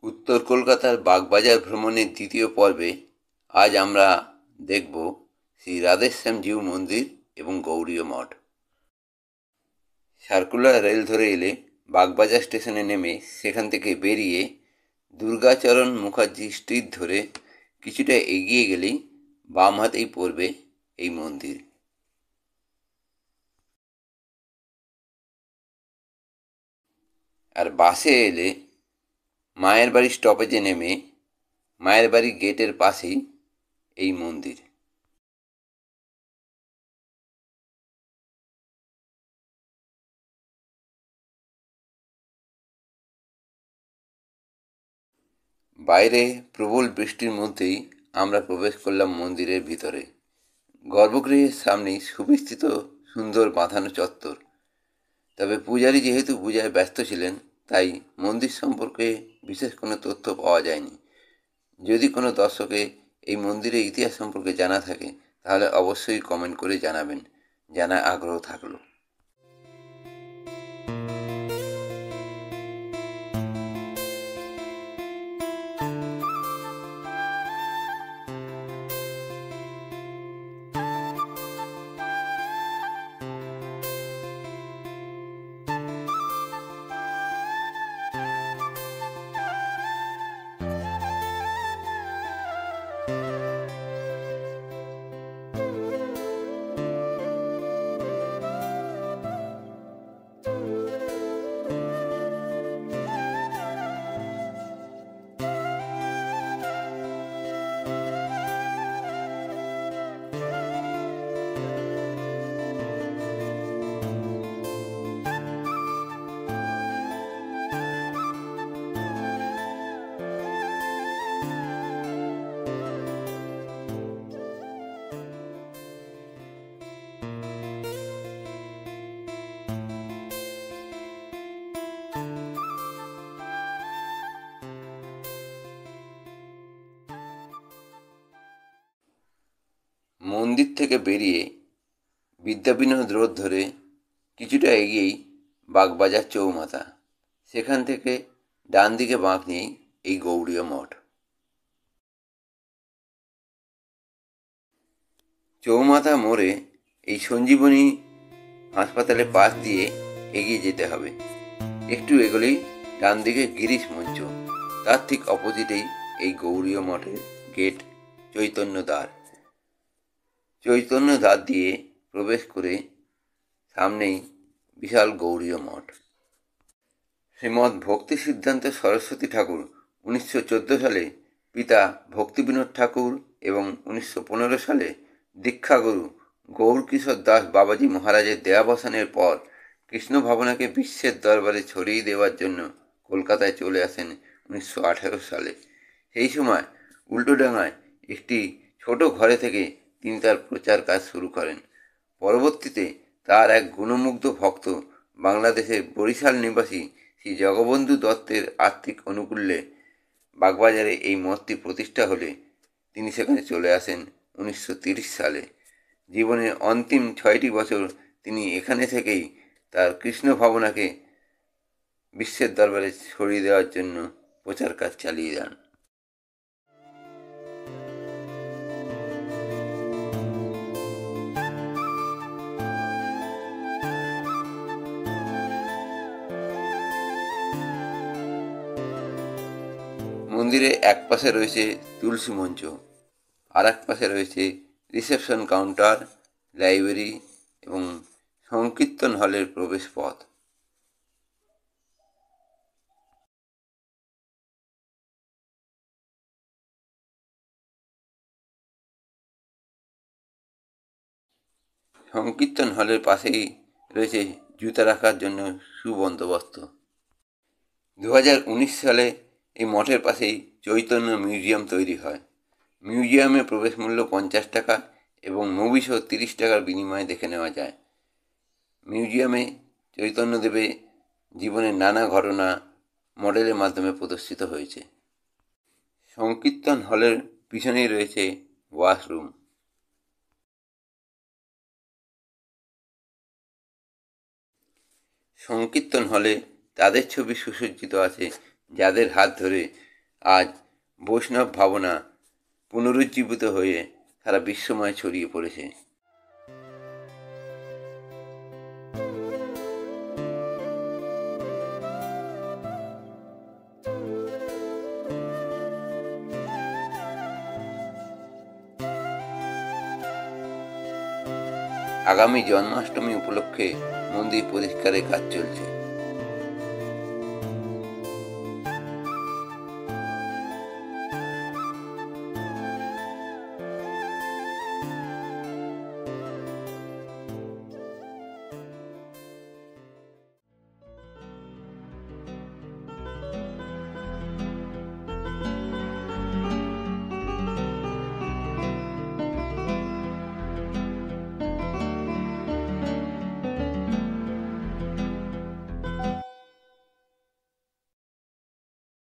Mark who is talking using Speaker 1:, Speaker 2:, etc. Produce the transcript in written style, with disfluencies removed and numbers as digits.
Speaker 1: উত্তর কলকাতার বাগবাজার ভ্রমণের দ্বিতীয় পর্বে আজ আমরা দেখব শ্রী রাধেশ্যাম জিউ মন্দির এবং গৌড়ীয় মঠ। সার্কুলার রেল ধরে এলে বাগবাজার স্টেশনে নেমে সেখান থেকে বেরিয়ে দুর্গাচরণ মুখার্জি স্ট্রিট ধরে কিছুটা এগিয়ে গেলেই বাম হাতেই পড়বে এই মন্দির। আর বাসে এলে মায়ের বাড়ি স্টপেজে নেমে মায়ের বাড়ি গেটের পাশেই এই মন্দির। বাইরে প্রবল বৃষ্টির মধ্যেই আমরা প্রবেশ করলাম মন্দিরের ভিতরে। গর্ভগৃহের সামনেই সুবিস্তৃত সুন্দর বাঁধানো চত্বর। তবে পূজারী যেহেতু পূজায় ব্যস্ত ছিলেন, তাই মন্দির সম্পর্কে বিশেষ কোনো তথ্য পাওয়া যায়নি। যদি কোনো দর্শকে এই মন্দিরের ইতিহাস সম্পর্কে জানা থাকে তাহলে অবশ্যই কমেন্ট করে জানাবেন, জানার আগ্রহ থাকলো। মন্দির থেকে বেরিয়ে বিদ্যাবিনোদ রোড ধরে কিছুটা এগিয়েই বাগবাজার চৌমাথা। সেখান থেকে ডান দিকে বাঁক নিয়েই এই গৌড়ীয় মঠ। চৌমাথা মোড়ে এই সঞ্জীবনী হাসপাতালের পাশ দিয়ে এগিয়ে যেতে হবে। একটু এগোলেই ডান দিকে গিরিশ মঞ্চ, তার ঠিক অপোজিটেই এই গৌড়ীয় মঠের গেট চৈতন্য দ্বার। চৈতন্য দ্বার দিয়ে প্রবেশ করে সামনেই বিশাল গৌড়ীয় মঠ। শ্রীমৎ ভক্তি সিদ্ধান্ত সরস্বতী ঠাকুর 1914 সালে পিতা ভক্তিবিনোদ ঠাকুর এবং 1915 সালে দীক্ষাগুরু গৌরকিশোর দাস বাবাজি মহারাজের দেহাবসানের পর কৃষ্ণ ভাবনাকে বিশ্বের দরবারে ছড়িয়ে দেওয়ার জন্য কলকাতায় চলে আসেন 1918 সালে। সেই সময় উল্টোডাঙায় একটি ছোট ঘরে থেকে তিনি তার প্রচার কাজ শুরু করেন। পরবর্তীতে তার এক গুণমুগ্ধ ভক্ত বাংলাদেশের বরিশাল নিবাসী শ্রী জগবন্ধু দত্তের আর্থিক অনুকূল্যে বাগবাজারে এই মঠটি প্রতিষ্ঠা হলে তিনি সেখানে চলে আসেন 1930 সালে। জীবনের অন্তিম 6টি বছর তিনি এখানে থেকেই তার কৃষ্ণ ভাবনাকে বিশ্বের দরবারে ছড়িয়ে দেওয়ার জন্য প্রচার কাজ চালিয়ে যান। মন্দিরে এক পাশে রয়েছে তুলসী মঞ্চ, আর এক পাশে রয়েছে রিসেপশন কাউন্টার, লাইব্রেরি এবং সংকীর্তন হলের প্রবেশ পথ। সংকীর্তন হলের পাশেই রয়েছে জুতা রাখার জন্য সুবন্দোবস্ত। 2019 সালে এই মঠের পাশেই চৈতন্য মিউজিয়াম তৈরি হয়। মিউজিয়ামে প্রবেশ মূল্য 50 টাকা এবং মুভি শো 30 টাকার বিনিময়ে দেখে নেওয়া যায়। মিউজিয়ামে চৈতন্যদেবের জীবনের নানা ঘটনা মডেলের মাধ্যমে প্রদর্শিত হয়েছে। সংকীর্তন হলের পিছনেই রয়েছে ওয়াশরুম। সংকীর্তন হলে তাদের ছবি সুসজ্জিত আছে যাদের হাত ধরে আজ বৈষ্ণব ভাবনা পুনরুজ্জীবিত হয়ে সারা বিশ্বময় ছড়িয়ে পড়েছে। আগামী জন্মাষ্টমী উপলক্ষে মন্দির পরিষ্কারের কাজ চলছে।